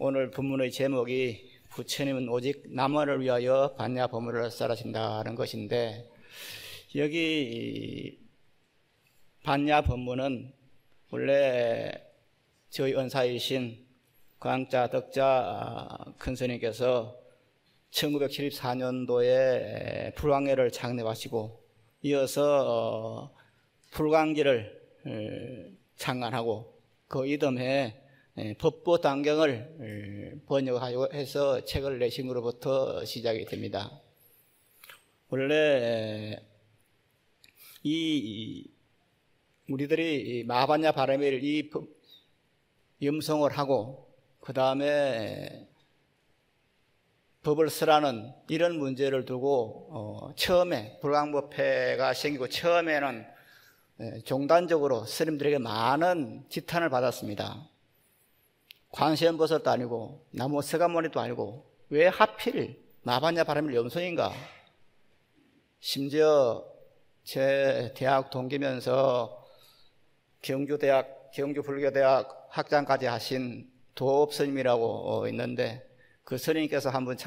오늘 본문의 제목이 부처님은 오직 남원을 위하여 반야 법문을 쌓으신다는 것인데, 여기 반야 법문은 원래 저희 은사이신 광자 덕자 큰스님께서 1974년도에 불광회를 창립하시고 이어서 불광기를 창간하고 그 이듬해 법보단경을 번역하고 해서 책을 내신 것으로부터 시작이 됩니다. 원래 우리들이 마하반야 바라밀 이 염송을 하고 그 다음에 법을 쓰라는 이런 문제를 두고 처음에 불광법회가 생기고 처음에는 종단적으로 스님들에게 많은 지탄을 받았습니다. 관세음보살도 아니고 나무 서가모니도 아니고 왜 하필 마하반야 바라밀 염송인가? 심지어 제 대학 동기면서 경주 불교대학 학장까지 하신 도업 스님이라고 있는데, 그 스님께서 한번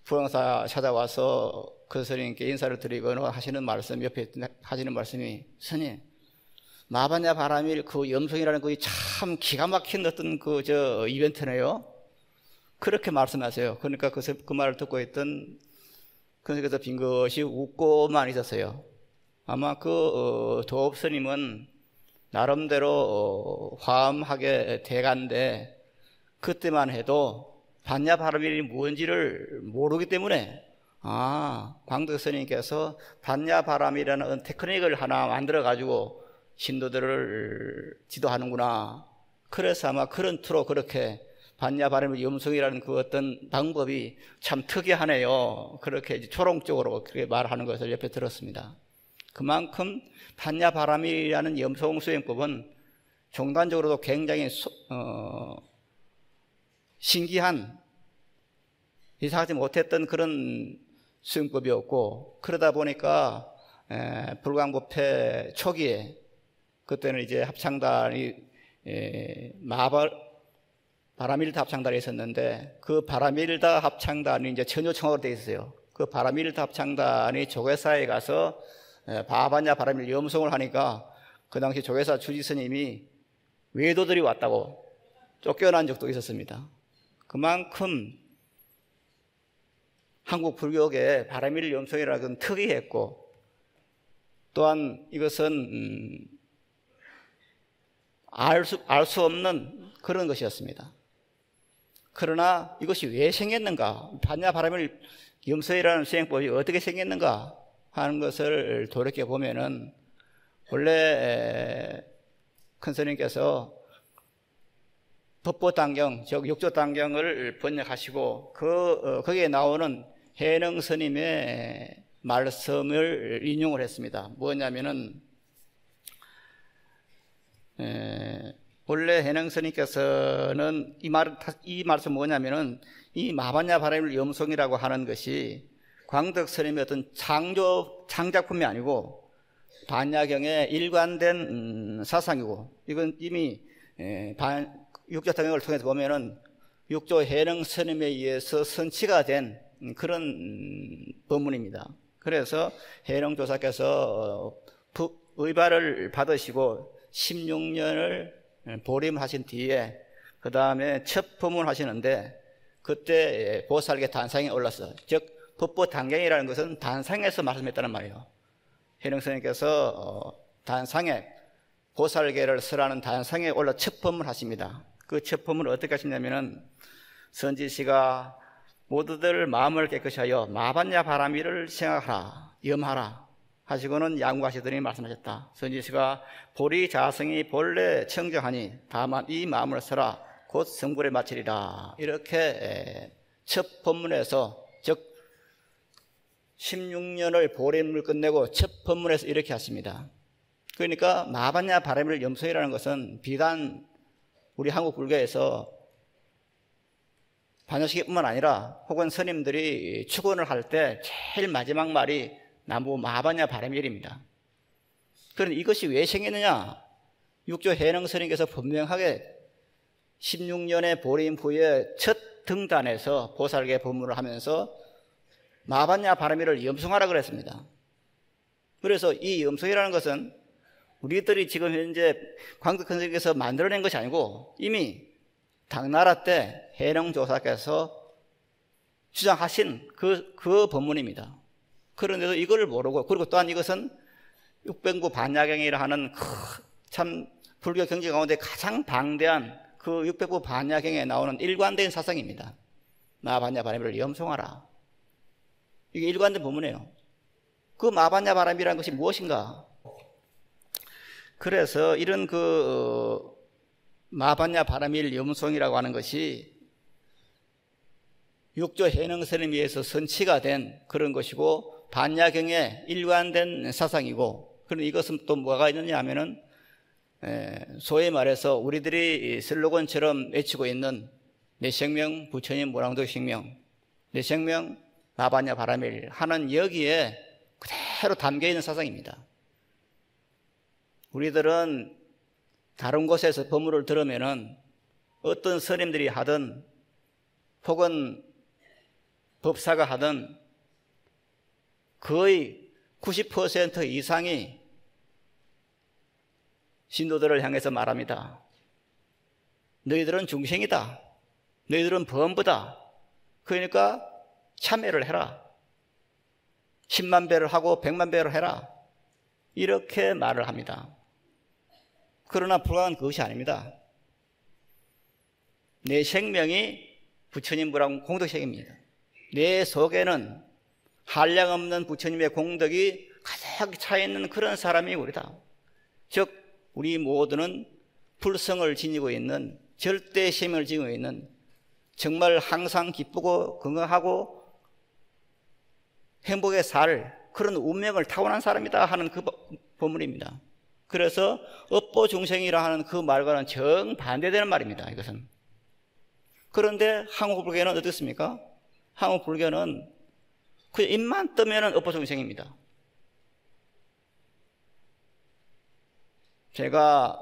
부흥사 찾아와서 그 스님께 인사를 드리거나 하시는 말씀, 옆에 하시는 말씀이, 스님, 마하반야 바라밀 그 염송이라는 것이 참 기가 막힌 어떤 이벤트네요. 그렇게 말씀하세요. 그러니까 그 말을 듣고 있던 그래서 빙긋이 웃고만 있었어요. 아마 도업 스님은 나름대로 화엄하게 대간데, 그때만 해도 반야 바라밀이 뭔지를 모르기 때문에 광덕 스님께서 반야 바라밀이라는 테크닉을 하나 만들어 가지고 신도들을 지도하는구나. 그래서 아마 그런 투로 그렇게 반야 바라밀 염송이라는 그 어떤 방법이 참 특이하네요. 그렇게 초롱적으로 그렇게 말하는 것을 옆에 들었습니다. 그만큼 반야 바라밀이라는 염송 수행법은 종단적으로도 굉장히 신기한, 이상하지 못했던 그런 수행법이었고, 그러다 보니까 불광법회 초기에 그때는 이제 합창단이 바라밀다 합창단이 있었는데, 그 바라밀다 합창단이 이제 천요청하로 되어 있어요. 그 바라밀다 합창단이 조계사에 가서 마하반야 바라밀 염송을 하니까 그 당시 조계사 주지스님이 외도들이 왔다고 쫓겨난 적도 있었습니다. 그만큼 한국 불교계 바라밀 염송이라는 건 특이했고, 또한 이것은 알 수 없는 그런 것이었습니다. 그러나 이것이 왜 생겼는가, 반야 바라밀 염송이라는 수행법이 어떻게 생겼는가 하는 것을 돌이켜보면은, 원래 큰 스님께서 법보단경, 즉 육조단경을 번역하시고 거기에 나오는 해능 스님의 말씀을 인용을 했습니다. 뭐냐면은 원래 해능 스님께서는 이 말씀 뭐냐면은, 이 마하반야 바라밀 염송이라고 하는 것이 광덕 스님의 어떤 창작품이 아니고 반야경에 일관된 사상이고, 이건 이미 육조단경을 통해서 보면은 육조 해능 스님에 의해서 선치가 된 그런 법문입니다. 그래서 해능 조사께서 의발을 받으시고 16년을 보림하신 뒤에 그 다음에 첫 법문 하시는데, 그때 보살계 단상에 올랐어요. 즉 법보단경이라는 것은 단상에서 말씀했다는 말이에요. 해능 스님께서 단상에 보살계를 설하는 단상에 올라 첫 법문을 하십니다. 그 첫 법문을 어떻게 하시냐면은, 선지시가 모두들 마음을 깨끗이 하여 마하반야 바라밀을 생각하라, 염하라 하시고는 양구하시더니 말씀하셨다. 선지시가 보리 자성이 본래 청정하니 다만 이 마음을 써라, 곧 성불에 마치리라. 이렇게 첫 법문에서, 즉 16년을 보림을 끝내고 첫 법문에서 이렇게 하십니다. 그러니까 마하반야 바라밀 염송이라는 것은 비단 우리 한국 불교에서 반야시계뿐만 아니라 혹은 스님들이 축원을 할 때 제일 마지막 말이 나무 마하반야 바라밀입니다. 그런데 이것이 왜 생겼느냐? 육조 해능 스님께서 분명하게 16년의 보림 후에 첫 등단에서 보살계 법문을 하면서 마반야 바라미를 염송하라 그랬습니다. 그래서 이 염송이라는 것은 우리들이 지금 현재 광덕헌성에서 만들어낸 것이 아니고 이미 당나라 때 해령조사께서 주장하신 그 법문입니다. 그런데도 이걸 모르고, 그리고 또한 이것은 육백부 반야경이라 하는 참 불교 경지 가운데 가장 방대한 그 육백부 반야경에 나오는 일관된 사상입니다. 마반야 바라미를 염송하라. 이게 일관된 법문이에요. 그 마반야 바라미라는 것이 무엇인가? 그래서 이런 마반야 바라밀 염송이라고 하는 것이 육조 해능선에 의해서 선치가 된 그런 것이고 반야경의 일관된 사상이고, 그런데 이것은 또 뭐가 있느냐 하면은 소위 말해서 우리들이 슬로건처럼 외치고 있는 내 생명 부처님 모랑도 생명, 내 생명 마반야 바라밀 하는 여기에 그대로 담겨있는 사상입니다. 우리들은 다른 곳에서 법문을 들으면은 어떤 스님들이 하든 혹은 법사가 하든 거의 90% 이상이 신도들을 향해서 말합니다. 너희들은 중생이다. 너희들은 범부다. 그러니까 참회를 해라. 10만 배를 하고 100만 배를 해라. 이렇게 말을 합니다. 그러나 불가한 그것이 아닙니다. 내 생명이 부처님 보람 공덕색입니다. 내 속에는 한량없는 부처님의 공덕이 가득 차있는 그런 사람이 우리다. 즉 우리 모두는 불성을 지니고 있는, 절대심을 지니고 있는, 정말 항상 기쁘고 건강하고 행복에 살 그런 운명을 타고난 사람이다 하는 그 법문입니다. 그래서 업보 중생이라 하는 그 말과는 정반대되는 말입니다. 이것은. 그런데 한국 불교는 어떻습니까? 한국 불교는 그 입만 뜨면은 업보 중생입니다. 제가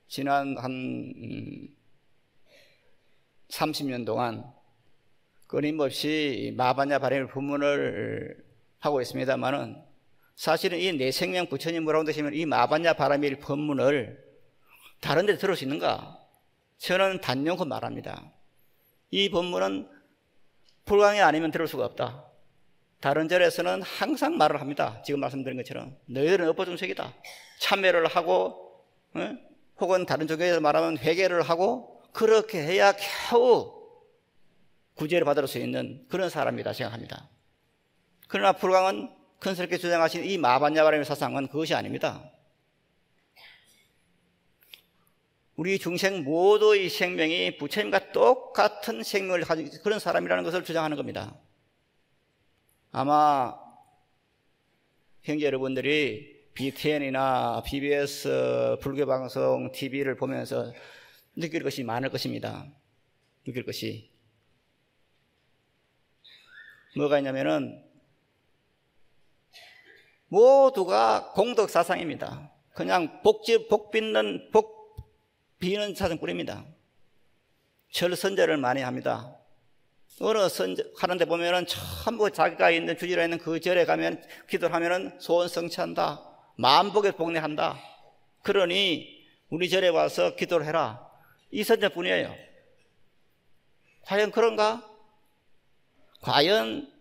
지난 한 30년 동안 끊임없이 마반야 바라밀 법문을 하고 있습니다만은 사실은 이 내 생명 부처님 뭐라고 하시면 이 마반야 바라밀 법문을 다른 데 들을 수 있는가? 저는 단연코 말합니다. 이 법문은 불광이 아니면 들을 수가 없다. 다른 절에서는 항상 말을 합니다. 지금 말씀드린 것처럼 너희들은 업보중생이다. 참회를 하고 혹은 다른 종교에서 말하면 회개를 하고 그렇게 해야 겨우 구제를 받을 수 있는 그런 사람이다 생각합니다. 그러나 불광은 큰스럽게 주장하신 이 마반야 바라밀 사상은 그것이 아닙니다. 우리 중생 모두의 생명이 부처님과 똑같은 생명을 가진 그런 사람이라는 것을 주장하는 겁니다. 아마 형제 여러분들이 BTN이나 BBS 불교방송 TV를 보면서 느낄 것이 많을 것입니다. 느낄 것이 뭐가 있냐면은 모두가 공덕사상입니다. 그냥 복 비는 사상뿐입니다. 철선제를 많이 합니다. 어느 선제 하는데 보면은 전부 자기가 있는 주지로 있는 그 절에 가면 기도를 하면은 소원 성취한다. 만복에 복내한다. 그러니 우리 절에 와서 기도를 해라. 이 선제뿐이에요. 과연 그런가? 과연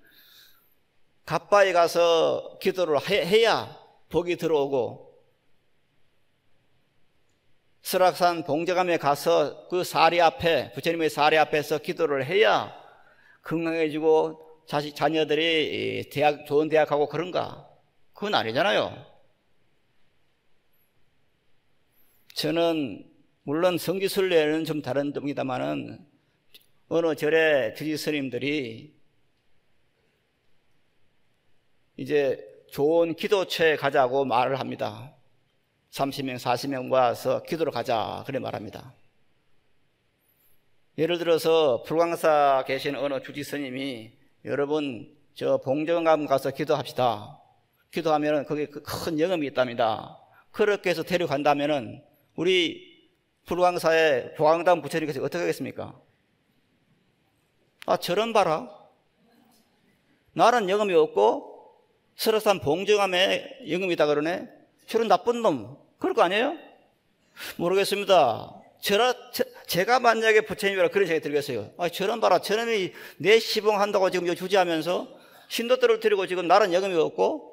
갓바에 가서 기도를 해야 복이 들어오고 설악산 봉제감에 가서 그 사리 앞에 부처님의 사리 앞에서 기도를 해야 건강해지고 자녀들이 좋은 대학 가고 그런가? 그건 아니잖아요. 저는 물론 성지순례는 좀 다른 점입니다만은 어느 절에 주지 스님들이 이제 좋은 기도처에 가자고 말을 합니다. 30명, 40명 모아서 기도를 가자 그래 말합니다. 예를 들어서 불광사 계신 어느 주지 스님이 여러분 저 봉정감 가서 기도합시다. 기도하면 거기에 큰 영험이 있답니다. 그렇게 해서 데려간다면은 우리 불광사의 보광당 부처님께서 어떻게 하겠습니까? 아, 저런 봐라. 나는 영음이 없고 설악산 봉정암에 영음이다 그러네. 저런 나쁜 놈. 그럴 거 아니에요? 모르겠습니다. 제가 만약에 부처님이라 그런 생각이 들겠어요. 아, 저런 봐라. 저놈이 내 시봉한다고 지금 주지하면서 신도들을 드리고 지금 나는 영음이 없고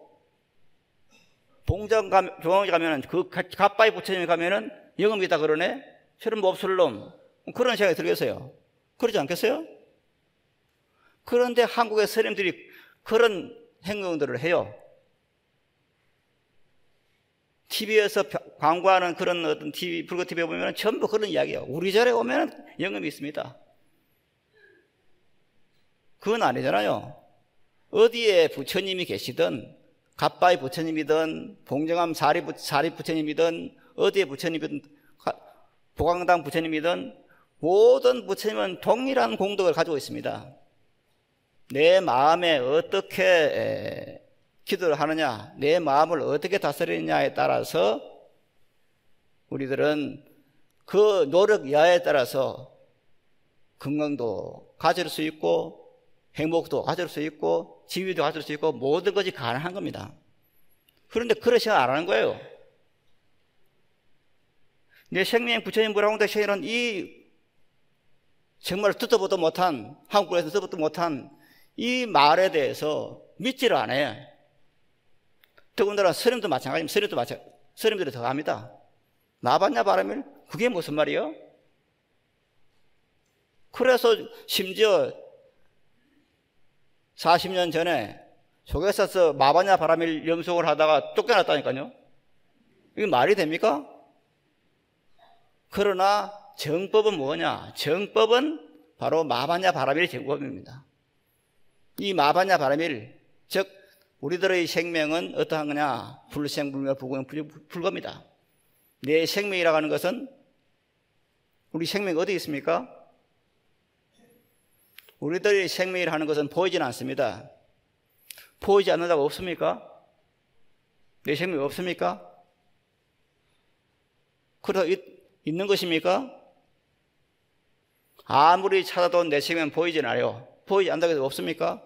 봉정 가면은 그 갓바이 부처님이 가면은 영음이다 그러네. 저런 몹쓸 놈. 그런 생각이 들겠어요. 그러지 않겠어요? 그런데 한국의 스님들이 그런 행동들을 해요. TV에서 광고하는 그런 어떤 불교 TV에 보면 전부 그런 이야기예요. 우리 절에 오면 영음이 있습니다. 그건 아니잖아요. 어디에 부처님이 계시든, 갓바이 부처님이든, 봉정암 사리 부처님이든, 어디에 부처님이든, 보광당 부처님이든, 모든 부처님은 동일한 공덕을 가지고 있습니다. 내 마음에 어떻게 기도를 하느냐, 내 마음을 어떻게 다스리느냐에 따라서 우리들은 그 노력 이하에 따라서 건강도 가질 수 있고 행복도 가질 수 있고 지위도 가질 수 있고 모든 것이 가능한 겁니다. 그런데 그런 생각 안 하는 거예요. 내 생명 부처님 무라공대 생일은 이 정말 듣도 보도 못한, 한국에서 듣도 보도 못한 이 말에 대해서 믿지를 않아요. 더군다나 스님도 마찬가지입니다. 스님들이 더 합니다. 나봤냐 바람일? 그게 무슨 말이요? 그래서 심지어 40년 전에 조계사서 마바냐 바람일 염송을 하다가 쫓겨났다니까요. 이게 말이 됩니까? 그러나 정법은 뭐냐? 정법은 바로 마바냐 바람일 정법입니다. 이 마바냐 바람일, 즉 우리들의 생명은 어떠한 거냐? 불생불멸 불거입니다. 내 생명이라고 하는 것은 우리 생명이 어디 있습니까? 우리들의 생명이라고 하는 것은 보이지는 않습니다. 보이지 않는다고 없습니까? 내 생명이 없습니까? 그래서 있는 것입니까? 아무리 찾아도 내 생명은 보이지 않아요. 보이지 않는다고 해서 없습니까?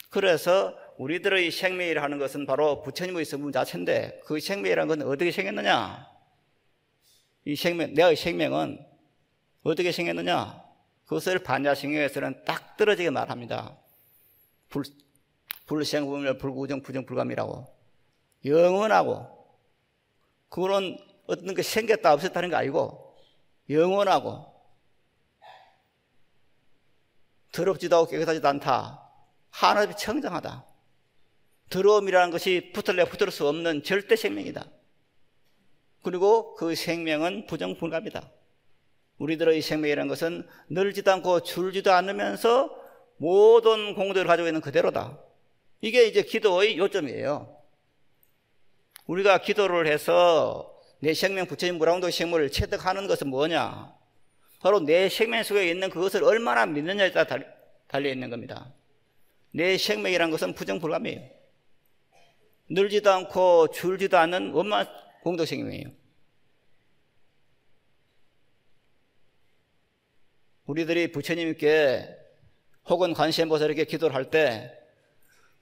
그래서 우리들의 생명이라 하는 것은 바로 부처님의 성분 자체인데 그 생명이라는 건 어떻게 생겼느냐? 이 생명, 내의 생명은 어떻게 생겼느냐? 그것을 반야신경에서는 딱 떨어지게 말합니다. 불생불멸 불구정 부정불감이라고. 영원하고, 그거는 어떤 게 생겼다 없었다는 게 아니고 영원하고 더럽지도 않고 깨끗하지도 않다. 하나님이 청정하다. 더러움이라는 것이 붙을래 붙을 수 없는 절대 생명이다. 그리고 그 생명은 부정불감이다. 우리들의 생명이라는 것은 늘지도 않고 줄지도 않으면서 모든 공덕을 가지고 있는 그대로다. 이게 이제 기도의 요점이에요. 우리가 기도를 해서 내 생명 부처님 무라공덕 생물을 체득하는 것은 뭐냐? 바로 내 생명 속에 있는 그것을 얼마나 믿느냐에 따라 달려 있는 겁니다. 내 생명이라는 것은 부정불감이에요. 늘지도 않고 줄지도 않는 원만 공덕생명이에요. 우리들이 부처님께 혹은 관세음보살에게 기도를 할 때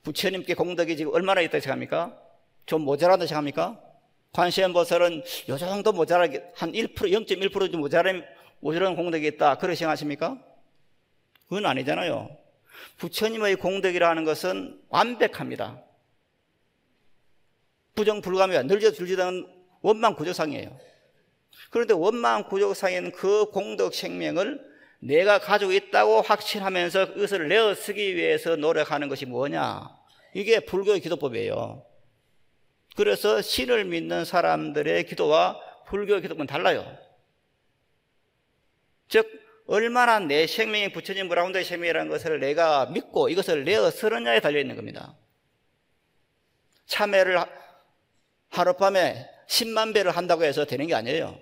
부처님께 공덕이 지금 얼마나 있다고 생각합니까? 좀 모자라다고 생각합니까? 관세음보살은 요 정도 모자라게 한 1%, 0.1% 좀 모자란 공덕이 있다. 그렇게 생각하십니까? 그건 아니잖아요. 부처님의 공덕이라는 것은 완벽합니다. 부정불감이야. 늘지도 줄지도 않은 원망구적상이에요. 그런데 원망구적상인 그 공덕 생명을 내가 가지고 있다고 확신하면서 그것을 내어 쓰기 위해서 노력하는 것이 뭐냐? 이게 불교의 기도법이에요. 그래서 신을 믿는 사람들의 기도와 불교의 기도법은 달라요. 즉 얼마나 내 생명이 부처님 무라공덕 생명이라는 것을 내가 믿고 이것을 내어 쓰느냐에 달려있는 겁니다. 참회를 하룻밤에 10만 배를 한다고 해서 되는 게 아니에요.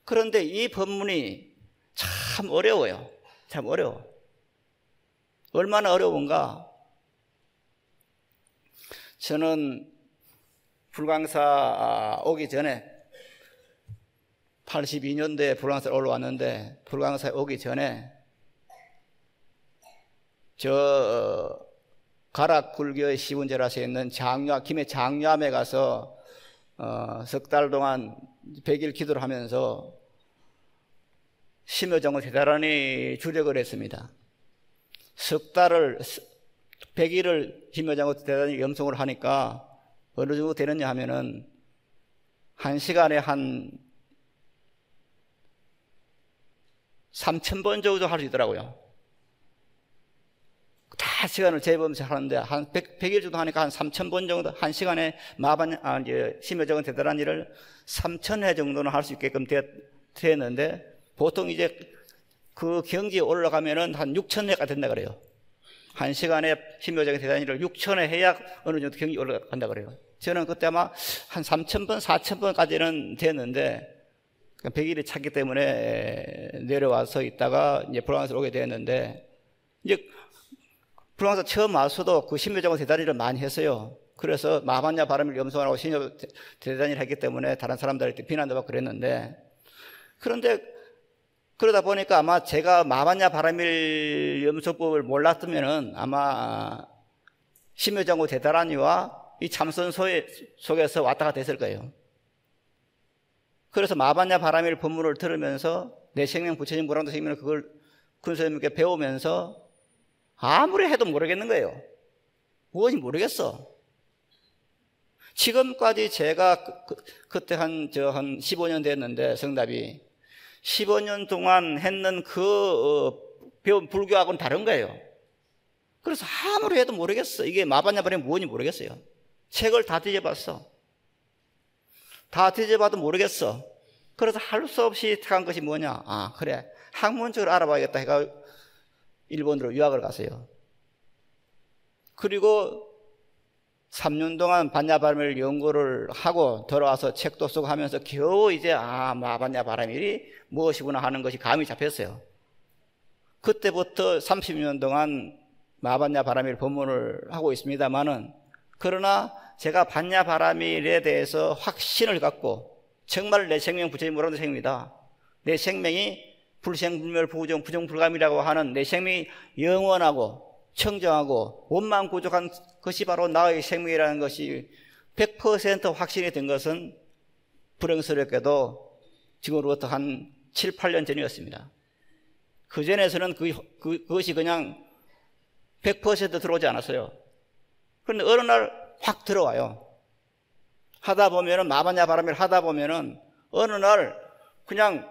그런데 이 법문이 참 어려워요. 참 어려워. 얼마나 어려운가? 저는 불광사 오기 전에 82년도에 불광사에 올라왔는데 불광사에 오기 전에 저 가락불교의 시운제라서 있는 김해 장류암에 가서 석 달 동안 100일 기도를 하면서 심여정을 대단히 주력을 했습니다. 석 달을 100일을 심여정을 대단히 염송을 하니까 어느 정도 되느냐 하면은 한 시간에 한 3,000번 정도 할 수 있더라고요. 다 시간을 재보면서 하는데 한 100일 정도 하니까 한 3,000번 정도, 한 시간에 심여정은 대단한 일을 3,000회 정도는 할 수 있게끔 됐는데 보통 이제 그 경지에 올라가면은 한 6,000회가 된다 그래요. 한 시간에 심여정의 대단한 일을 6,000회 해야 어느 정도 경지에 올라간다 그래요. 저는 그때 아마 한 3,000번, 4,000번까지는 됐는데 100일이 찼기 때문에 내려와서 있다가 이제 불광사로 오게 됐는데 이제 불광사 처음 와서도 그 심여정을 대단한 일을 많이 했어요. 그래서 마반야 바람일 염송하라고 심여 대단한 일을 했기 때문에 다른 사람들한테 비난도 받고 그랬는데 그런데 그러다 보니까 아마 제가 마반야 바람일 염소법을 몰랐으면은 아마 심여정고 대단한이와 이 참선 속에서 왔다 갔다 했을 거예요. 그래서 마반야 바람일 법문을 들으면서 내 생명 부처님 무량도 생명을 그걸 큰 스님께 배우면서 아무리 해도 모르겠는 거예요. 무엇인지 모르겠어. 지금까지 제가 그때 한 15년 됐는데 성답이 15년 동안 했는 배운 불교하고는 다른 거예요. 그래서 아무리 해도 모르겠어. 이게 마반야 바람이 무엇인지 모르겠어요. 책을 다 뒤져봤어. 다 뒤져봐도 모르겠어. 그래서 할 수 없이 택한 것이 뭐냐? 아, 그래. 학문적으로 알아봐야겠다 해가 일본으로 유학을 갔어요. 그리고 3년 동안 반야바람일 연구를 하고 돌아와서 책도 쓰고 하면서 겨우 이제 마반야 바람일이 무엇이구나 하는 것이 감이 잡혔어요. 그때부터 30년 동안 마반야 바람일 법문을 하고 있습니다만은 그러나 제가 반야 바람일에 대해서 확신을 갖고 정말 내 생명 부처님 무량도 생명이다. 내 생명이 불생불멸 부정불감이라고 하는 내 생명이 영원하고 청정하고 원만고족한 것이 바로 나의 생명이라는 것이 100% 확신이 된 것은 불행스럽게도 지금으로부터 한 7, 8년 전이었습니다. 그전에서는 그것이 그냥 100% 들어오지 않았어요. 그런데 어느 날 확 들어와요. 하다 보면은 마반야 바람일 하다 보면은 어느 날 그냥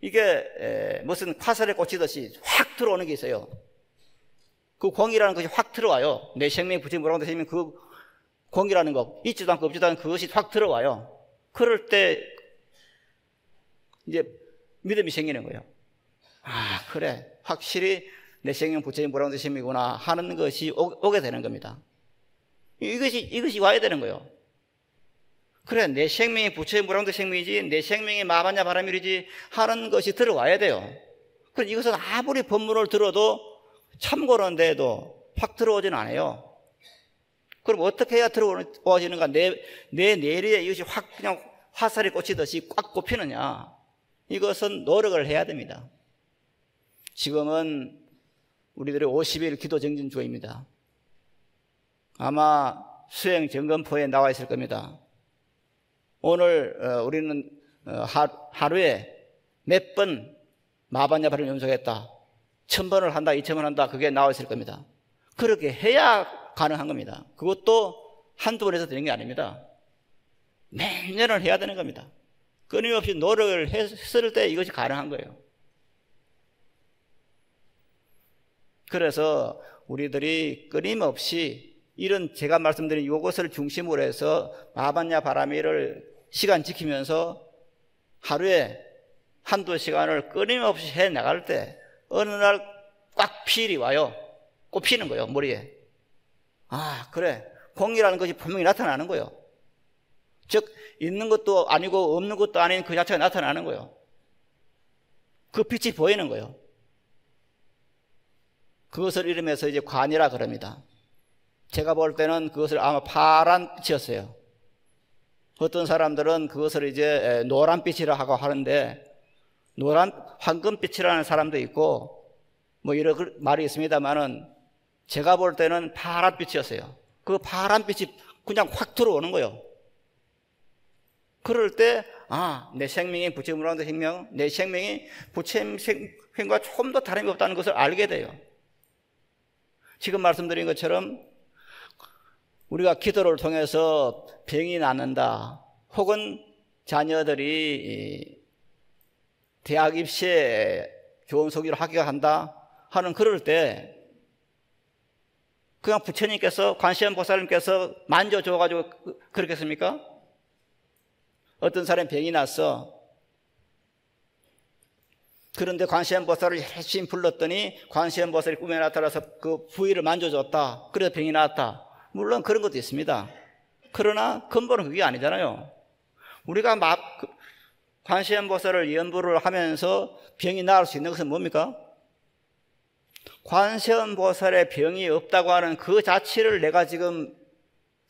이게 무슨 화살에 꽂히듯이 확 들어오는 게 있어요. 그 공이라는 것이 확 들어와요. 내 생명 부처님 무량도 생명 그 공이라는 것 있지도 않고 없지도 않은 그것이 확 들어와요. 그럴 때 이제 믿음이 생기는 거예요. 아, 그래, 확실히 내 생명 부처님 무량도 생명이구나 하는 것이 오게 되는 겁니다. 이것이 와야 되는 거예요. 그래, 내 생명이 부처의 무량도 생명이지 내 생명이 마반야 바람일이지 하는 것이 들어와야 돼요. 그래서 이것은 아무리 법문을 들어도 참고는데도 확 들어오지는 않아요. 그럼 어떻게 해야 들어오지는가? 내 내리에 이것이 확 그냥 화살이 꽂히듯이 꽉 꼽히느냐? 이것은 노력을 해야 됩니다. 지금은 우리들의 50일 기도 정진 중입니다. 아마 수행 점검표에 나와 있을 겁니다. 오늘 우리는 하루에 몇 번 마반야 바람일 염송했다. 1000번을 한다, 2000번 한다. 그게 나와 있을 겁니다. 그렇게 해야 가능한 겁니다. 그것도 한두 번 해서 되는 게 아닙니다. 매년을 해야 되는 겁니다. 끊임없이 노력을 했을 때 이것이 가능한 거예요. 그래서 우리들이 끊임없이 이런 제가 말씀드린 이것을 중심으로 해서 마반야 바람일을 시간 지키면서 하루에 한두 시간을 끊임없이 해 나갈 때 어느 날 꽉 필이 와요. 꼽히는 거예요, 머리에. 아, 그래, 공이라는 것이 분명히 나타나는 거예요. 즉 있는 것도 아니고 없는 것도 아닌 그 자체가 나타나는 거예요. 그 빛이 보이는 거예요. 그것을 이름해서 이제 관이라 그럽니다. 제가 볼 때는 그것을 아마 파란 빛이었어요. 어떤 사람들은 그것을 이제 노란빛이라 하고 하는데, 황금빛이라는 사람도 있고 뭐 여러 말이 있습니다만은 제가 볼 때는 파란빛이었어요. 그 파란빛이 그냥 확 들어오는 거예요. 그럴 때 내 생명이 부처님으로 하는 생명, 내 생명이 부처님 생명과 좀 더 다름이 없다는 것을 알게 돼요. 지금 말씀드린 것처럼 우리가 기도를 통해서 병이 낫는다, 혹은 자녀들이 대학 입시에 좋은 성적을 합격한다 하는 그럴 때 그냥 부처님께서, 관세음보살님께서 만져줘가지고 그렇겠습니까? 어떤 사람이 병이 났어. 그런데 관세음보살을 열심히 불렀더니 관세음보살이 꿈에 나타나서 그 부위를 만져줬다. 그래서 병이 나았다. 물론 그런 것도 있습니다. 그러나 근본은 그게 아니잖아요. 우리가 관세음보살을 연부를 하면서 병이 나을 수 있는 것은 뭡니까? 관세음보살의 병이 없다고 하는 그 자체를 내가 지금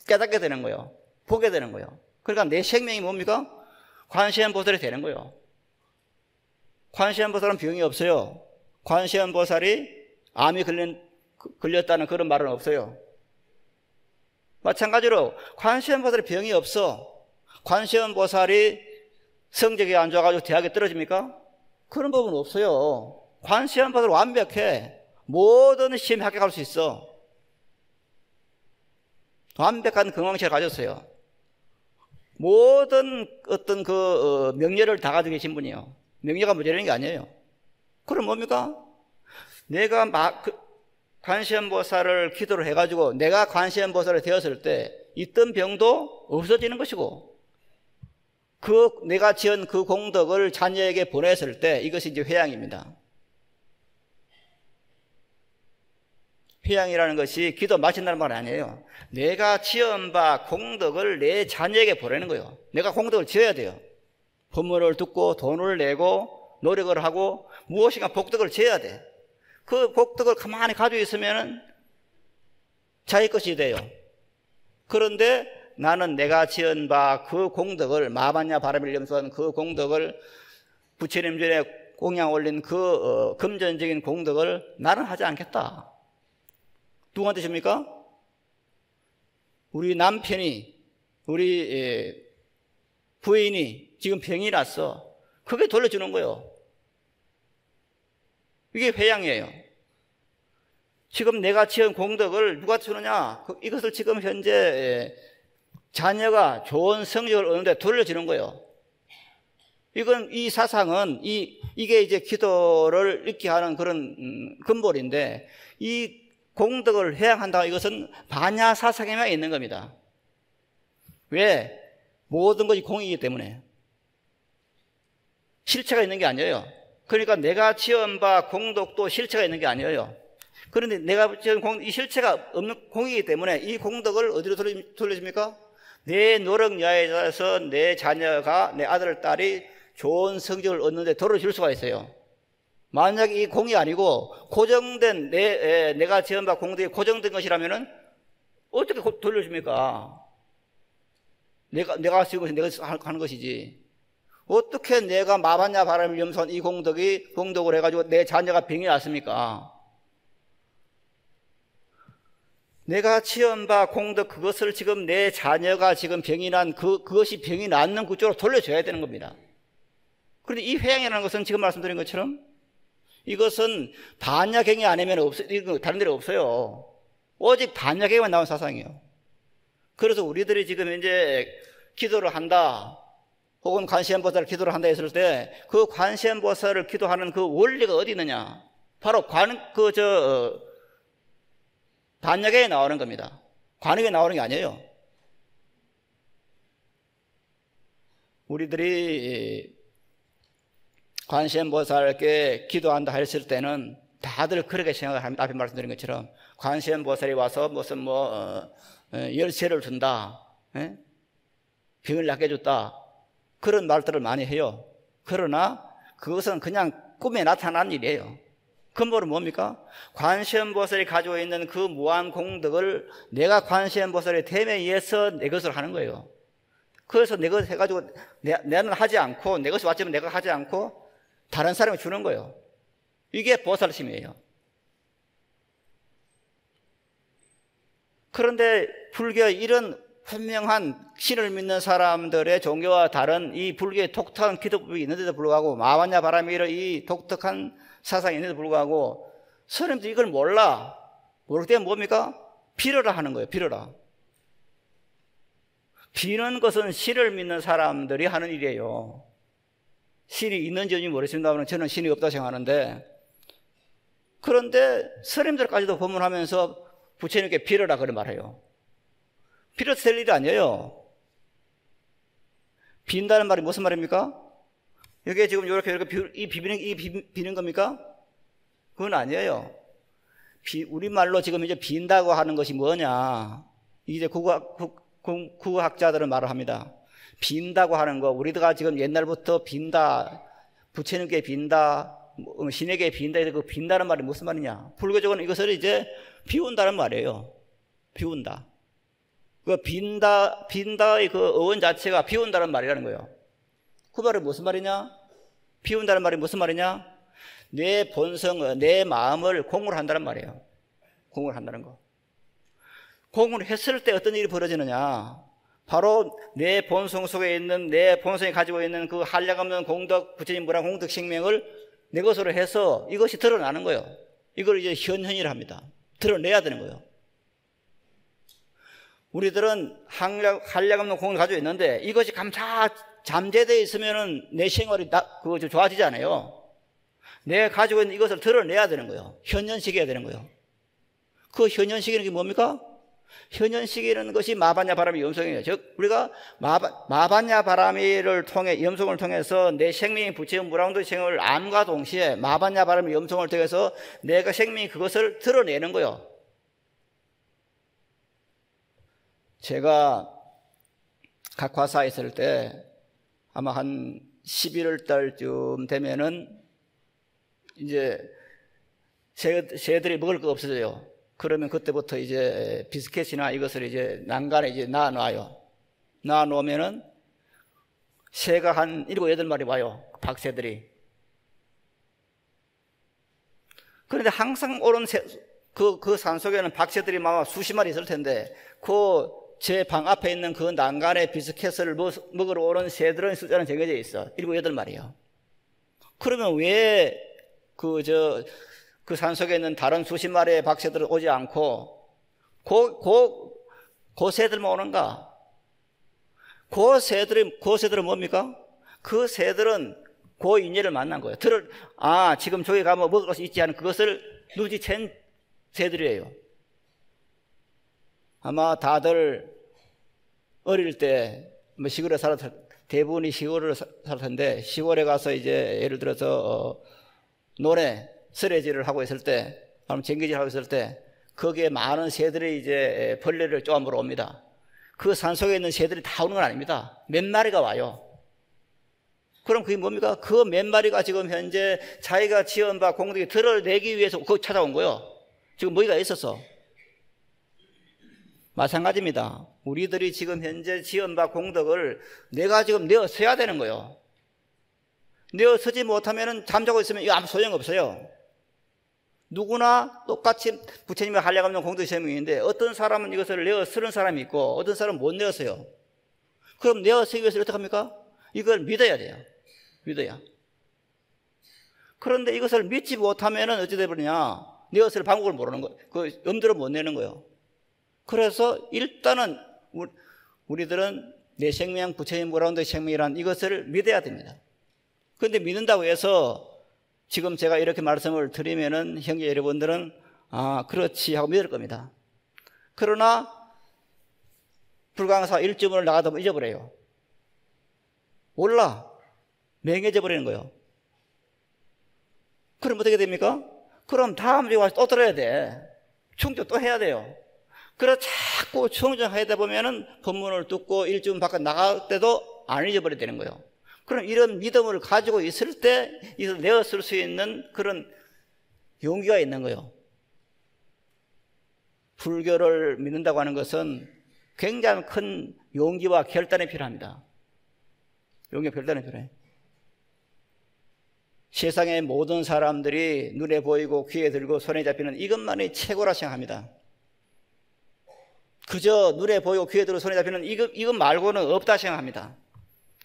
깨닫게 되는 거예요. 보게 되는 거예요. 그러니까 내 생명이 뭡니까? 관세음보살이 되는 거예요. 관세음보살은 병이 없어요. 관세음보살이 암이 걸렸다는 그런 말은 없어요. 마찬가지로 관세음보살이 병이 없어. 관세음보살이 성적이 안 좋아가지고 대학에 떨어집니까? 그런 법은 없어요. 관세음보살 완벽해. 모든 시험에 합격할 수 있어. 완벽한 건강체를 가졌어요. 모든 어떤 명예를 다 가지고 계신 분이에요. 명예가 모자라는 게 아니에요. 그럼 뭡니까? 내가 관세음보살을 기도를 해가지고 내가 관세음보살이 되었을 때 있던 병도 없어지는 것이고, 내가 지은 그 공덕을 자녀에게 보냈을 때 이것이 이제 회양입니다. 회양이라는 것이 기도 마친다는 말 아니에요. 내가 지은 바 공덕을 내 자녀에게 보내는 거예요. 내가 공덕을 지어야 돼요. 법문을 듣고 돈을 내고 노력을 하고 무엇인가 복덕을 지어야 돼. 그 복덕을 가만히 가지고 있으면 자기 것이 돼요. 그런데 나는 내가 지은 바 그 공덕을, 마반야 바람을 염소한 그 공덕을, 부처님 전에 공양 올린 그 금전적인 공덕을 나는 하지 않겠다. 누구한테 줍니까? 우리 남편이, 우리 부인이 지금 병이 났어. 그게 돌려주는 거예요. 이게 회양이에요. 지금 내가 지은 공덕을 누구한테 주느냐? 이것을 지금 현재 자녀가 좋은 성적을 얻는데 돌려주는 거예요. 이 사상은, 이게 이제 기도를 읽게 하는 그런 근본인데, 이 공덕을 회양한다, 이것은 반야 사상에만 있는 겁니다. 왜? 모든 것이 공이기 때문에. 실체가 있는 게 아니에요. 그러니까 내가 지은 바 공덕도 실체가 있는 게 아니에요. 그런데 내가 지은 이 실체가 없는 공이기 때문에 이 공덕을 어디로 돌려줍니까? 내 노력야에 따라서 내 자녀가, 내 아들, 딸이 좋은 성적을 얻는데 돌려줄 수가 있어요. 만약 이 공이 아니고 고정된 내가 지은 바 공덕이 고정된 것이라면은 어떻게 돌려줍니까? 내가 지은 것이 내가 하는 것이지. 어떻게 내가 마반야 바람을 염소한 이 공덕을 해가지고 내 자녀가 병이 났습니까? 내가 지은 바 공덕, 그것을 지금 내 자녀가 지금 병이 난 그것이 병이 낫는 그쪽으로 돌려줘야 되는 겁니다. 그런데 이 회양이라는 것은 지금 말씀드린 것처럼 이것은 반야경이 아니면 다른 데는 없어요. 오직 반야경만 나온 사상이에요. 그래서 우리들이 지금 이제 기도를 한다, 혹은 관세음보살을 기도를 한다 했을 때 그 관세음보살을 기도하는 그 원리가 어디 있느냐? 바로 반야경에 나오는 겁니다. 관역에 나오는 게 아니에요. 우리들이 관세음보살께 기도한다 했을 때는 다들 그렇게 생각을 합니다. 앞에 말씀드린 것처럼 관세음보살이 와서 무슨 열쇠를 준다, 병을 낫게 해줬다, 그런 말들을 많이 해요. 그러나 그것은 그냥 꿈에 나타난 일이에요. 근본은 뭡니까? 관세음보살이 가지고 있는 그 무한 공덕을 내가 관세음보살의 됨에 의해서 내 것을 하는 거예요. 그래서 내 것 해가지고 나는 하지 않고, 내 것이 왔지만 내가 하지 않고 다른 사람이 주는 거예요. 이게 보살심이에요. 그런데 불교의 이런 분명한 신을 믿는 사람들의 종교와 다른 이 불교의 독특한 기독법이 있는데도 불구하고, 마바냐 바라미의 이 독특한 사상이 있는데도 불구하고 스님들이 이걸 몰라. 모르기 때문에 뭡니까? 빌어라 하는 거예요. 빌어라. 비는 것은 신을 믿는 사람들이 하는 일이에요. 신이 있는지 없는지 모르겠습니다만 저는 신이 없다고 생각하는데, 그런데 스님들까지도 법문하면서 부처님께 빌어라 그런 말해요. 빌어도 될 일이 아니에요. 빈다는 말이 무슨 말입니까? 여기에 지금 이렇게 비비는 겁니까? 그건 아니에요. 우리말로 지금 이제 빈다고 하는 것이 뭐냐? 이제 국어학자들은 말을 합니다. 빈다고 하는 거, 우리가 지금 옛날부터 빈다, 부처님께 빈다, 신에게 빈다, 그 빈다는 말이 무슨 말이냐? 불교적으로는 이것을 이제 비운다는 말이에요. 비운다. 그 빈다의 그 어원 자체가 비운다는 말이라는 거예요. 그 말이 무슨 말이냐? 비운다는 말이 무슨 말이냐? 내 본성, 내 마음을 공을 한다는 말이에요. 공을 한다는 거. 공을 했을 때 어떤 일이 벌어지느냐? 바로 내 본성 속에 있는, 내 본성이 가지고 있는 그 한량없는 공덕, 부처님 무량 공덕 생명을 내 것으로 해서 이것이 드러나는 거예요. 이걸 이제 현현이라 합니다. 드러내야 되는 거예요. 우리들은 한량없는 공을 가지고 있는데 이것이 감사 잠재되어 있으면은 내 생활이 그거 좀 좋아지지 않아요. 내가 가지고 있는 이것을 드러내야 되는 거예요. 현현식해야 되는 거예요. 그 현현식이라는 게 뭡니까? 현현식이라는 것이 마바냐 바라미 염송이에요. 즉 우리가 마바냐 바라미를 통해, 염송을 통해서 내 생명이 부처의 무량도의 생명을 암과 동시에 마바냐 바라미 염송을 통해서 내가 생명이 그것을 드러내는 거예요. 제가 각화사에 있을 때 아마 한 11월 달쯤 되면은 이제 새들이 먹을 거 없어져요. 그러면 그때부터 이제 비스켓이나 이것을 이제 난간에 이제 놔놔요. 놔놓으면은 새가 한 7, 8마리 와요. 박새들이. 그런데 항상 오른 그 산속에는 박새들이 막 수십 마리 있을 텐데, 제 방 앞에 있는 그 난간에 비스켓을 먹으러 오는 새들은 숫자는 정해져 있어. 7, 8마리요. 그러면 왜 그 산속에 있는 다른 수십 마리의 박새들은 오지 않고 그 새들만 오는가? 그 새들은 뭡니까? 그 새들은 그 인연을 만난 거예요. 지금 저기 가면 먹을 것이 있지 않은 그것을 누지챈 새들이에요. 아마 다들 어릴 때 시골에 대부분이 시골을 살 텐데, 시골에 가서 이제 예를 들어서 논에 쓰레질을 하고 있을 때, 아니면 쟁기질 하고 있을 때, 거기에 많은 새들이 이제 벌레를 쪼아먹으러 옵니다. 그 산속에 있는 새들이 다 오는 건 아닙니다. 몇 마리가 와요. 그럼 그게 뭡니까? 그 몇 마리가 지금 현재 자기가 지은 바 공덕이 드러내기 위해서 거기 찾아온 거예요. 지금 뭐가 있었어. 마찬가지입니다. 우리들이 지금 현재 지은 바 공덕을 내가 지금 내어 써야 되는 거예요. 내어 서지 못하면 잠자고 있으면 이거 아무 소용없어요. 누구나 똑같이 부처님의 한량없는 공덕 생명인데, 어떤 사람은 이것을 내어 쓰는 사람이 있고 어떤 사람은 못 내어 써요. 그럼 내어 쓰기 위해서 어떻게 합니까? 이걸 믿어야 돼요. 믿어야. 그런데 이것을 믿지 못하면 어찌 되버리냐? 내어 쓸 방법을 모르는 거예요. 그 엄두를 못 내는 거예요. 그래서 일단은 우리들은 내 생명, 부처님 무량도의 생명이란 이것을 믿어야 됩니다. 그런데 믿는다고 해서 지금 제가 이렇게 말씀을 드리면은 형제 여러분들은 그렇지 하고 믿을 겁니다. 그러나 불광사 일주문을 나가다 보면 잊어버려요. 몰라. 맹해져 버리는 거예요. 그럼 어떻게 됩니까? 그럼 다음 주에 와서 또 들어야 돼. 충족 또 해야 돼요. 그래서 자꾸 충족하다 보면은 법문을 듣고 일주문 밖에 나갈 때도 안 잊어버리게 되는 거예요. 그럼 이런 믿음을 가지고 있을 때 이것을 내어 쓸 수 있는 그런 용기가 있는 거예요. 불교를 믿는다고 하는 것은 굉장히 큰 용기와 결단이 필요합니다. 용기와 결단이 필요해요. 세상의 모든 사람들이 눈에 보이고 귀에 들고 손에 잡히는 이것만이 최고라 생각합니다. 그저 눈에 보이고 귀에 들고 손에 잡히는 이것 말고는 없다 생각합니다.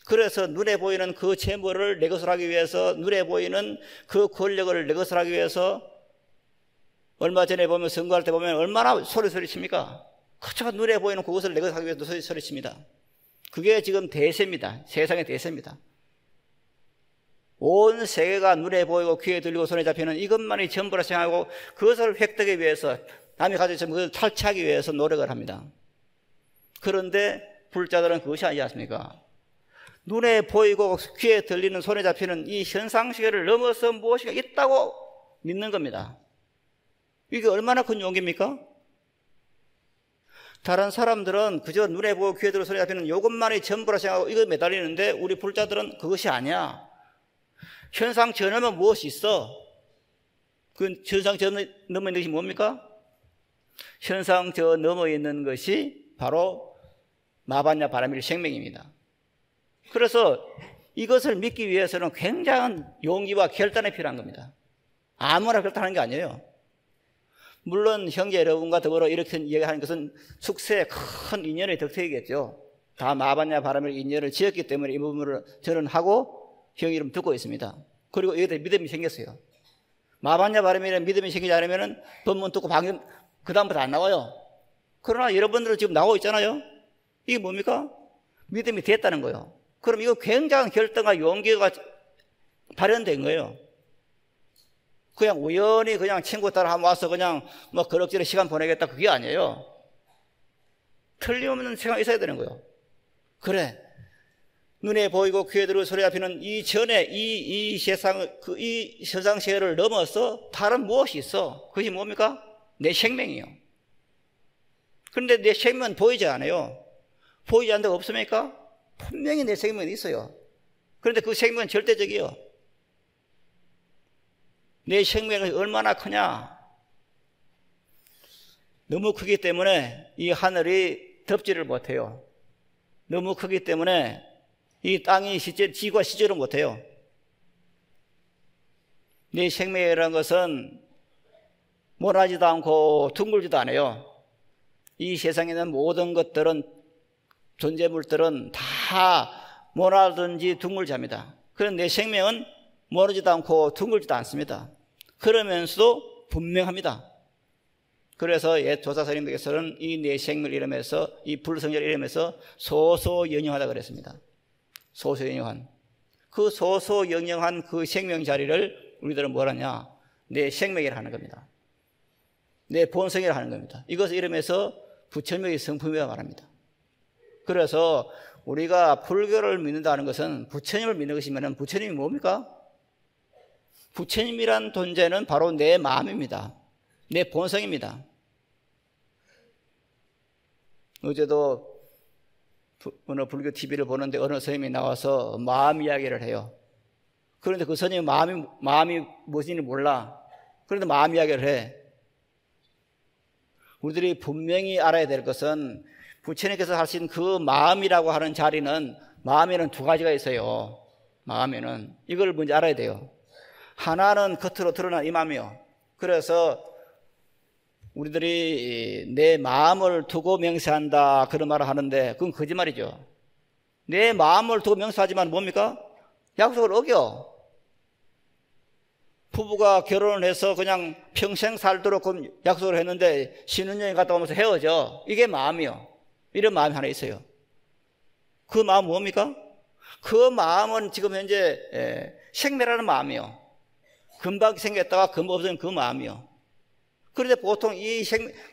그래서 눈에 보이는 그 재물을 내 것으로 하기 위해서, 눈에 보이는 그 권력을 내 것으로 하기 위해서, 얼마 전에 보면 선거할 때 보면 얼마나 소리칩니까? 그저 눈에 보이는 그것을 내 것으로 하기 위해서 소리칩니다. 그게 지금 대세입니다. 세상의 대세입니다. 온 세계가 눈에 보이고 귀에 들리고 손에 잡히는 이것만이 전부라 생각하고 그것을 획득하기 위해서, 남이 가지고 있으면 그것을 탈취하기 위해서 노력을 합니다. 그런데 불자들은 그것이 아니지 않습니까? 눈에 보이고 귀에 들리는 손에 잡히는 이 현상세계를 넘어서 무엇인가 있다고 믿는 겁니다. 이게 얼마나 큰 용기입니까? 다른 사람들은 그저 눈에 보고 귀에 들리고 손에 잡히는 이것만이 전부라 생각하고 이거 매달리는데, 우리 불자들은 그것이 아니야. 현상 저 넘어 무엇이 있어? 그 현상 저 넘어 있는 것이 뭡니까? 현상 저 넘어 있는 것이 바로 마반야 바라밀 생명입니다. 그래서 이것을 믿기 위해서는 굉장한 용기와 결단이 필요한 겁니다. 아무나 결단하는 게 아니에요. 물론 형제 여러분과 더불어 이렇게 이야기하는 것은 숙세의 큰 인연의 덕택이겠죠. 다 마반야 바라밀 인연을 지었기 때문에 이 부분을 저는 하고 형 이름 듣고 있습니다. 그리고 여기에 대해 믿음이 생겼어요. 마반야 바라밀에 믿음이 생기지 않으면 본문 듣고 방금 그 다음부터 안 나와요. 그러나 여러분들은 지금 나오고 있잖아요. 이게 뭡니까? 믿음이 됐다는 거예요. 그럼 이거 굉장한 결단과 용기가 발현된 거예요. 그냥 우연히 그냥 친구 따라 한번 와서 그냥 뭐 그럭저럭 시간 보내겠다, 그게 아니에요. 틀림없는 생각이 있어야 되는 거예요. 그래, 눈에 보이고 귀에 들고 소리 잡히는 이 전에 이 세상, 이 현상세계를 넘어서 다른 무엇이 있어. 그것이 뭡니까? 내 생명이요. 그런데 내 생명은 보이지 않아요. 보이지 않는 데가 없습니까? 분명히 내 생명은 있어요. 그런데 그 생명은 절대적이요. 내 생명이 얼마나 크냐? 너무 크기 때문에 이 하늘이 덮지를 못해요. 너무 크기 때문에 이 땅이 지구가 시지를 못해요. 내 생명이라는 것은 모나지도 않고 둥글지도 않아요. 이 세상에 있는 모든 것들은, 존재물들은 다 모나든지 둥글지 합니다. 그런데 내 생명은 모나지도 않고 둥글지도 않습니다. 그러면서도 분명합니다. 그래서 옛 조사 선생님께서는 이 내 생명을 이름해서, 이 불성절 이름해서 소소영영하다 그랬습니다. 소소영영한. 그 소소영영한 그 생명 자리를 우리들은 뭘 하냐? 내 생명이라 하는 겁니다. 내 본성이라 하는 겁니다. 이것을 이름해서 부처님의 성품이라고 말합니다. 그래서 우리가 불교를 믿는다는 것은 부처님을 믿는 것이면 부처님이 뭡니까? 부처님이란 존재는 바로 내 마음입니다. 내 본성입니다. 어제도 어느 불교 TV를 보는데 어느 선생님이 나와서 마음 이야기를 해요. 그런데 그 선생님이 마음이 무엇인지 몰라. 그런데 마음 이야기를 해. 우리들이 분명히 알아야 될 것은 부처님께서 하신 그 마음이라고 하는 자리는, 마음에는 두 가지가 있어요. 마음에는. 이걸 먼저 알아야 돼요. 하나는 겉으로 드러난 이 마음이요. 그래서 우리들이 내 마음을 두고 명세한다 그런 말을 하는데 그건 거짓말이죠. 내 마음을 두고 명세하지만 뭡니까? 약속을 어겨. 부부가 결혼을 해서 그냥 평생 살도록 약속을 했는데 신혼여행 갔다 오면서 헤어져. 이게 마음이요. 이런 마음이 하나 있어요. 그 마음 뭡니까? 그 마음은 지금 현재 생매라는 마음이요. 금방 생겼다가 금방 없어진 그 마음이요. 그런데 보통 이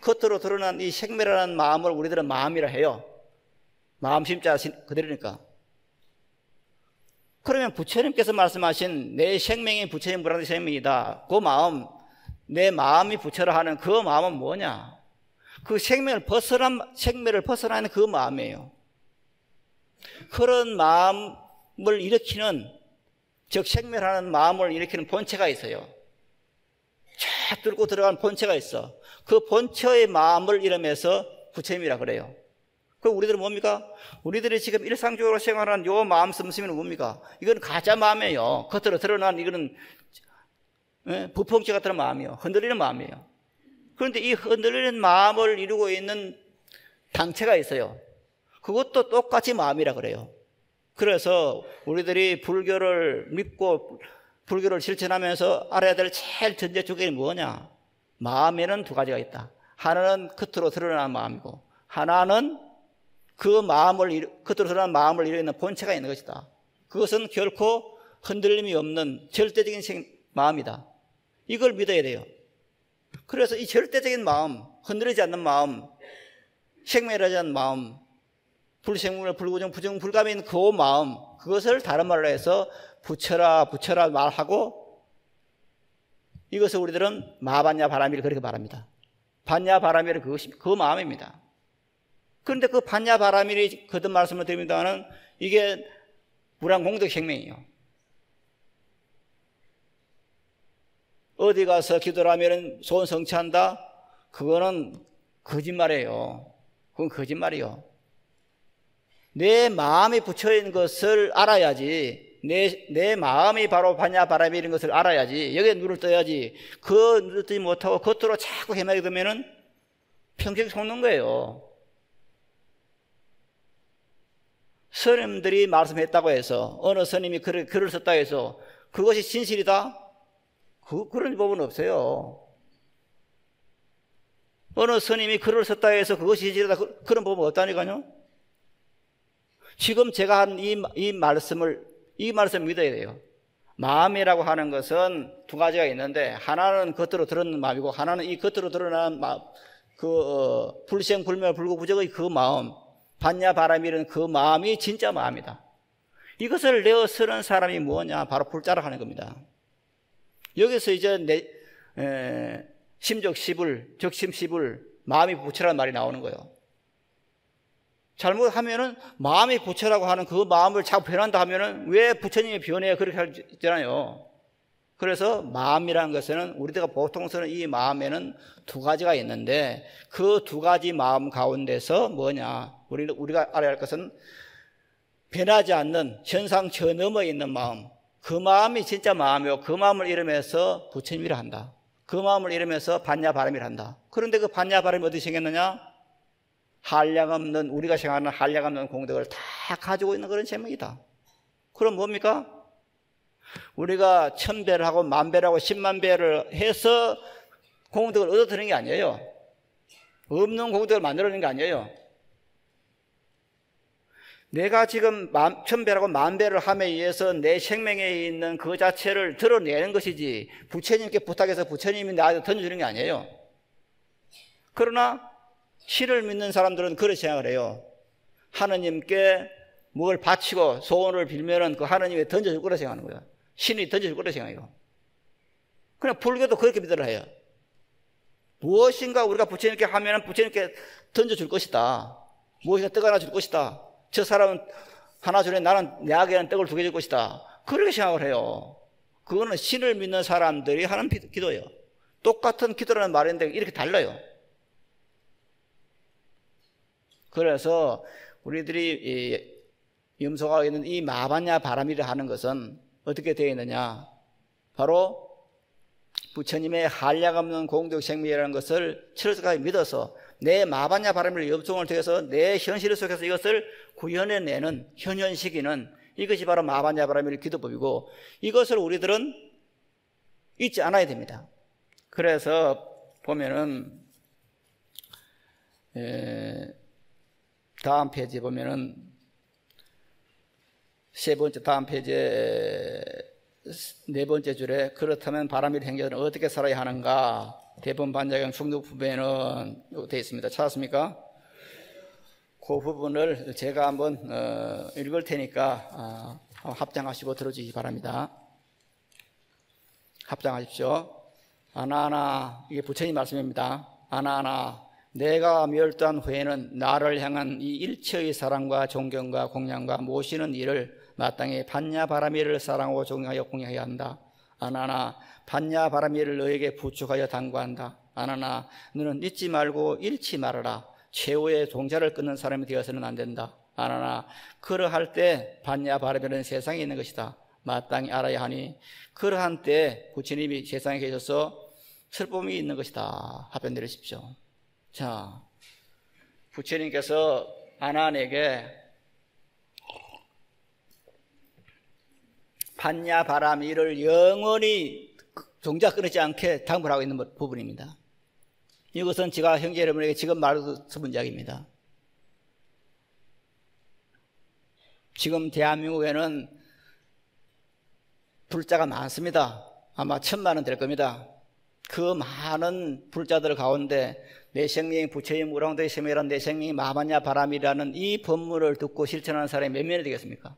겉으로 드러난 이 생매라는 마음을 우리들은 마음이라 해요. 마음 심자 그대로니까. 그러면 부처님께서 말씀하신 내 생명이 부처님 불안의 생명이다. 그 마음, 내 마음이 부처라 하는 그 마음은 뭐냐? 그 생명을 벗어나는 그 마음이에요. 그런 마음을 일으키는, 즉 생멸하는 마음을 일으키는 본체가 있어요. 쫙 뚫고 들어간 본체가 있어. 그 본체의 마음을 이름해서 부처님이라 그래요. 그럼 우리들은 뭡니까? 우리들이 지금 일상적으로 생활하는 요 마음 씀씀이는 뭡니까? 이건 가짜 마음이에요. 겉으로 드러난 이거는 부펑치 같은 마음이요. 흔들리는 마음이에요. 그런데 이 흔들리는 마음을 이루고 있는 당체가 있어요. 그것도 똑같이 마음이라 그래요. 그래서 우리들이 불교를 믿고 불교를 실천하면서 알아야 될 제일 전제 조건이 뭐냐? 마음에는 두 가지가 있다. 하나는 겉으로 드러나는 마음이고, 하나는 그 마음을, 겉으로 드러나는 마음을 이루는 본체가 있는 것이다. 그것은 결코 흔들림이 없는 절대적인 마음이다. 이걸 믿어야 돼요. 그래서 이 절대적인 마음, 흔들리지 않는 마음, 생멸하지 않는 마음, 불생물, 불구정, 부정, 불감인 그 마음, 그것을 다른 말로 해서 부처라 말하고, 이것을 우리들은 마반야 바라미를 그렇게 말합니다. 반야 바라미를 그것이 그 마음입니다. 그런데 그 반야 바라미를 거듭 말씀을 드립니다는 이게 무량공덕 생명이에요. 어디 가서 기도를 하면 소원 성취한다? 그거는 거짓말이에요. 그건 거짓말이에요. 내 마음이 붙여있는 것을 알아야지, 내 마음이 바로 반야 바람이라는 것을 알아야지, 여기에 눈을 떠야지. 그 눈을 뜨지 못하고 겉으로 자꾸 헤매게 되면은 평생 속는 거예요. 스님들이 말씀했다고 해서, 어느 스님이 글을 썼다고 해서 그것이 진실이다? 그런 법은 없어요. 어느 스님이 글을 썼다고 해서 그것이 진실이다? 그런 법은 없다니까요. 지금 제가 한 이 말씀을 믿어야 돼요. 마음이라고 하는 것은 두 가지가 있는데, 하나는 겉으로 드러나는 마음이고, 하나는 이 겉으로 드러나는 마음, 불생, 불멸, 불구부적의 그 마음, 반야 바람이라는 그 마음이 진짜 마음이다. 이것을 내어 쓰는 사람이 뭐냐? 바로 불자라 하는 겁니다. 여기서 이제 심적시불, 적심시불, 마음이 부처라는 말이 나오는 거예요. 잘못하면은 마음이 부처라고 하는 그 마음을 자꾸 변한다 하면은 왜 부처님이 변해요? 그렇게 하잖아요. 그래서 마음이라는 것은 우리가 보통 쓰는 이 마음에는 두 가지가 있는데, 그 두 가지 마음 가운데서 뭐냐? 우리가 알아야 할 것은 변하지 않는 현상 저 너머에 있는 마음, 그 마음이 진짜 마음이고, 그 마음을 이루면서 부처님이라 한다. 그 마음을 이루면서 반야 바람이라 한다. 그런데 그 반야 바람이 어디 생겼느냐? 한량없는, 우리가 생각하는 한량없는 공덕을 다 가지고 있는 그런 제목이다. 그럼 뭡니까? 우리가 1000배를 하고 10,000배를 하고 100,000배를 해서 공덕을 얻어드는 게 아니에요. 없는 공덕을 만들어내는 게 아니에요. 내가 지금 1000배라고 10,000배를 함에 의해서 내 생명에 있는 그 자체를 드러내는 것이지, 부처님께 부탁해서 부처님이 나한테 던져주는 게 아니에요. 그러나 신을 믿는 사람들은 그렇게 생각을 해요. 하느님께 뭘 바치고 소원을 빌면은 그 하느님이 던져줄 거라 생각하는 거예요. 신이 던져줄 거라 생각해요. 그냥 불교도 그렇게 믿으라 해요. 무엇인가 우리가 부처님께 하면은 부처님께 던져줄 것이다. 무엇인가 떡 하나 줄 것이다. 저 사람은 하나 주네, 나는 내에게는 떡을 2개 줄 것이다. 그렇게 생각을 해요. 그거는 신을 믿는 사람들이 하는 기도예요. 똑같은 기도라는 말인데 이렇게 달라요. 그래서 우리들이 염소가 있는 이 마반야 바람이라 하는 것은 어떻게 되어 있느냐? 바로 부처님의 한량없는 공덕 생명이라는 것을 철저하게 믿어서 내 마반야 바람을 염종을 통해서 내 현실 속에서 이것을 구현해내는, 현현시키는, 이것이 바로 마반야 바람의 기도법이고, 이것을 우리들은 잊지 않아야 됩니다. 그래서 보면은 다음 페이지에 보면은 다음 페이지에 4번째 줄에, 그렇다면 바람일 행자들은 어떻게 살아야 하는가? 대본 반자경 중독부분에는 되어 있습니다. 찾았습니까? 그 부분을 제가 한번 읽을 테니까 합장하시고 들어주시기 바랍니다. 합장하십시오. 아나아나, 이게 부처님 말씀입니다. 아나아나, 내가 멸도한 후에는 나를 향한 이 일체의 사랑과 존경과 공양과 모시는 일을 마땅히 반야 바라미를 사랑하고 존경하여 공양해야 한다. 아나나, 반야 바라미를 너에게 부축하여 당부한다. 아나나, 너는 잊지 말고 잃지 말아라. 최후의 종자를 끊는 사람이 되어서는 안 된다. 안 하나 그러할 때 반야 바람이라는 세상에 있는 것이다. 마땅히 알아야 하니 그러한 때 부처님이 세상에 계셔서 슬픔이 있는 것이다. 답변 내리십시오. 자, 부처님께서 아난에게 반야 바람이를 영원히 종자 끊지 않게 당부하고 있는 부분입니다. 이것은 제가 형제 여러분에게 지금 말해서 문제입니다. 지금 대한민국에는 불자가 많습니다. 아마 1000만은 될 겁니다. 그 많은 불자들 가운데 내 생명이 부처의 무량도의 세매란 내 생명이 마반야 바람이라는 이 법문을 듣고 실천하는 사람이 몇 명이 되겠습니까?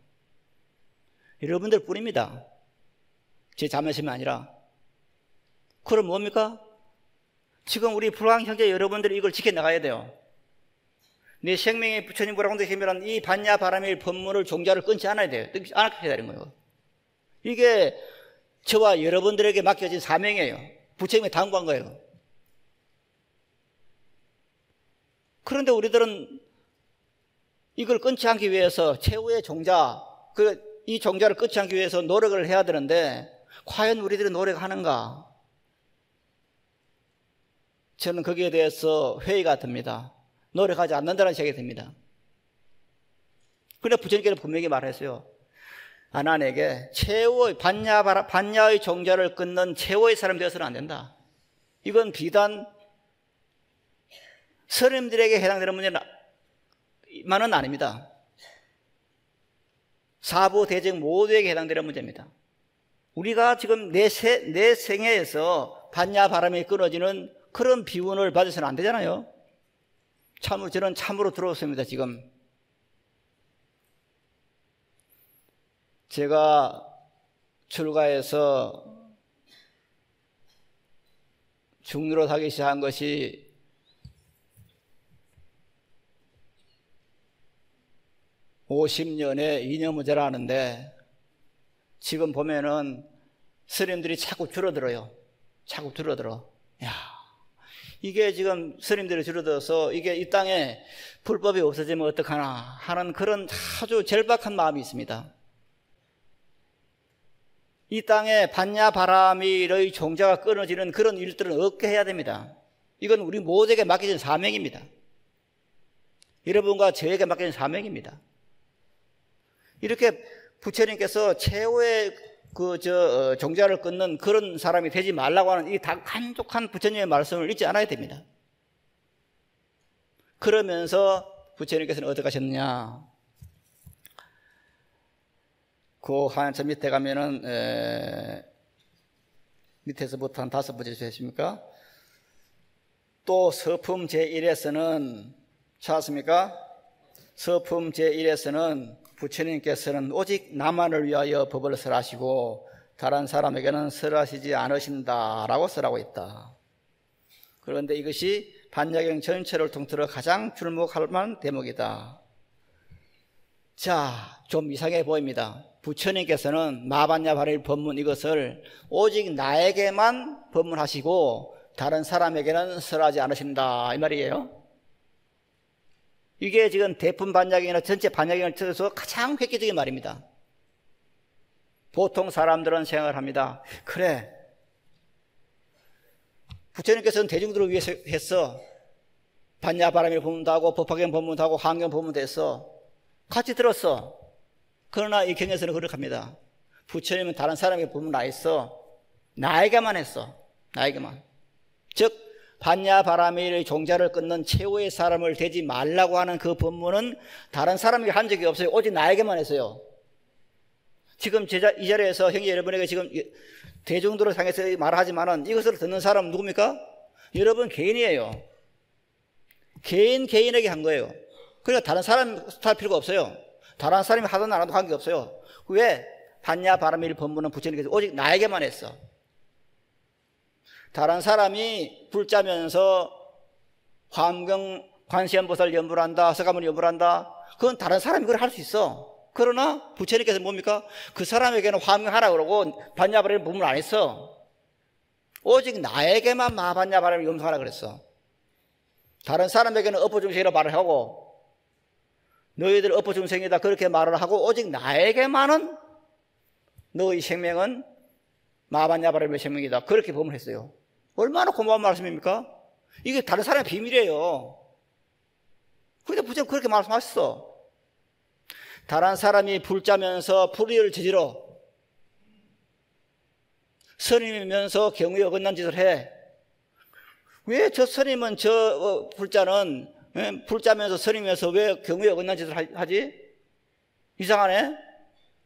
여러분들 뿐입니다. 제 자매심이 아니라. 그럼 뭡니까? 지금 우리 불황 형제 여러분들이 이걸 지켜나가야 돼요. 내 생명이 부처님 무량도의 세매란 이 반야 바람의 법문을 종자를 끊지 않아야 돼요. 끊지 않게 해야 되는 거예요. 이게 저와 여러분들에게 맡겨진 사명이에요. 부처님이 당부한 거예요. 그런데 우리들은 이걸 끊지 않기 위해서 최후의 종자, 이 종자를 끊지 않기 위해서 노력을 해야 되는데 과연 우리들이 노력하는가? 저는 거기에 대해서 회의가 듭니다. 노력하지 않는다는 생각이 듭니다. 그런데 부처님께서 분명히 말했어요. 아난에게 최후의 반야의 종자를 끊는 최후의 사람이 되어서는 안 된다. 이건 비단 스님들에게 해당되는 문제만은 아닙니다. 사부 대중 모두에게 해당되는 문제입니다. 우리가 지금 내 생애에서 반야 바람이 끊어지는 그런 비운을 받아서는 안 되잖아요. 참으로 저는 참으로 들었습니다. 지금 제가 출가해서 중로로 하기 시작한 것이 50년에 2년 모자라는데 지금 보면은 스님들이 자꾸 줄어들어요. 자꾸 줄어들어. 야, 이게 지금 스님들이 줄어들어서 이게 이 땅에 불법이 없어지면 어떡하나 하는 그런 아주 절박한 마음이 있습니다. 이 땅에 반야 바람의 종자가 끊어지는 그런 일들은 없게 해야 됩니다. 이건 우리 모두에게 맡겨진 사명입니다. 여러분과 저에게 맡겨진 사명입니다. 이렇게 부처님께서 최후의 종자를 끊는 그런 사람이 되지 말라고 하는 이 간독한 부처님의 말씀을 잊지 않아야 됩니다. 그러면서 부처님께서는 어떻게 하셨느냐? 그 한참 밑에 가면은 밑에서부터 한 5번째 주셨습니까? 또 서품 제1에서는 찾았습니까? 서품 제1에서는 부처님께서는 오직 나만을 위하여 법을 설하시고 다른 사람에게는 설하시지 않으신다라고 설하고 있다. 그런데 이것이 반야경 전체를 통틀어 가장 주목할 만한 대목이다. 자, 좀 이상해 보입니다. 부처님께서는 마반야 바라밀 법문 이것을 오직 나에게만 법문하시고 다른 사람에게는 설하지 않으신다 이 말이에요. 이게 지금 대품 반야경이나 전체 반야경을 통해서 가장 획기적인 말입니다. 보통 사람들은 생각을 합니다. 그래, 부처님께서는 대중들을 위해서 했어. 반야 바라밀 법문도 하고 법화경 법문도 하고 환경 법문도 했어. 같이 들었어. 그러나 이 경에서는 그렇게 합니다. 부처님은 다른 사람에게 법문 안 했어. 나에게만 했어. 나에게만. 즉 반야 바라밀의 종자를 끊는 최후의 사람을 되지 말라고 하는 그 법문은 다른 사람에게 한 적이 없어요. 오직 나에게만 했어요. 지금 이 자리에서 형제 여러분에게 지금 대중들을 향해서 말하지만은 이것을 듣는 사람은 누굽니까? 여러분 개인이에요. 개인에게 한 거예요. 그러니까 다른 사람 할 필요가 없어요. 다른 사람이 하든 안 하든 관계없어요. 왜? 반야 바라밀 법문은 부처님께서 오직 나에게만 했어. 다른 사람이 불자면서 관세음보살 연불 한다, 서가모니 연불 한다, 그건 다른 사람이 그걸 할 수 있어. 그러나 부처님께서 뭡니까? 그 사람에게는 화명하라 그러고 반야 바라밀 법문을 안 했어. 오직 나에게만 마반야 바라밀 염송하라 그랬어. 다른 사람에게는 업보중생이라고 말을 하고 너희들 업보중생이다 그렇게 말을 하고 오직 나에게만은 너희 생명은 마반야바람의 생명이다 그렇게 법문했어요. 얼마나 고마운 말씀입니까? 이게 다른 사람의 비밀이에요. 그런데 부처님 그렇게 말씀하셨어. 다른 사람이 불자면서 불의를 저지러 스님이면서 경우에 어긋난 짓을 해. 왜 저 스님은 저 불자는 불자면서 스님이면서 왜 경우에 어긋난 짓을 하지? 이상하네.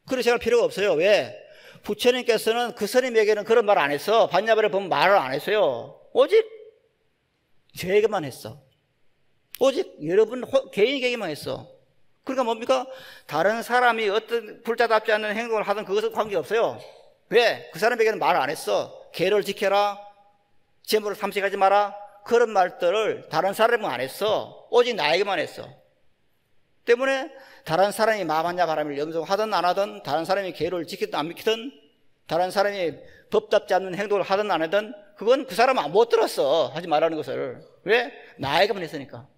그렇게 생각할 필요가 없어요. 왜? 부처님께서는 그 스님에게는 그런 말을 안 했어. 반야바를 보면 말을 안 했어요. 오직 저에게만 했어. 오직 여러분 개인에게만 했어. 그러니까 뭡니까? 다른 사람이 어떤 불자답지 않은 행동을 하든 그것은 관계없어요. 왜? 그 사람에게는 말을 안 했어. 계를 지켜라, 재물을 탐색하지 마라, 그런 말들을 다른 사람은 안 했어. 오직 나에게만 했어. 때문에 다른 사람이 마반야바람을 염송하든 안 하든, 다른 사람이 계를 지키든 안 지키든, 다른 사람이 법답지 않는 행동을 하든 안 하든 그건 그 사람은 못 들었어. 하지 말라는 것을. 왜? 나에게만 했으니까.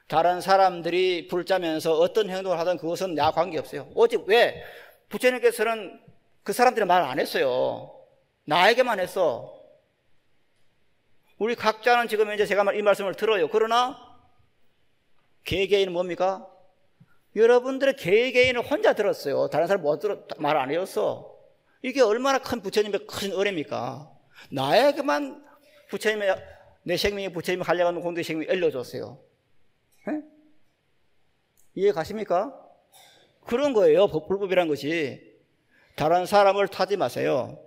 다른 사람들이 불자면서 어떤 행동을 하든 그것은 나 관계없어요. 오직 왜? 부처님께서는 그 사람들이 말 안 했어요. 나에게만 했어. 우리 각자는 지금 이제 제가 이 말씀을 들어요. 그러나 개개인은 뭡니까? 여러분들의 개개인을 혼자 들었어요. 다른 사람 못 들어, 말 안 해줬어. 이게 얼마나 큰 부처님의 큰 은혜입니까? 나에게만 부처님의, 내 생명이 부처님이 하려고 공덕의 생명이 알려줬어요. 네? 이해 가십니까? 그런 거예요. 불법이란 것이. 다른 사람을 타지 마세요.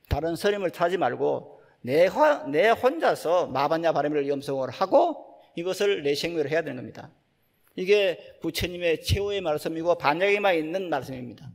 다른 스님을 타지 말고 내 혼자서 마반야바람을 염송을 하고 이것을 내 생명으로 해야 되는 겁니다. 이게 부처님의 최후의 말씀이고 반야에만 있는 말씀입니다.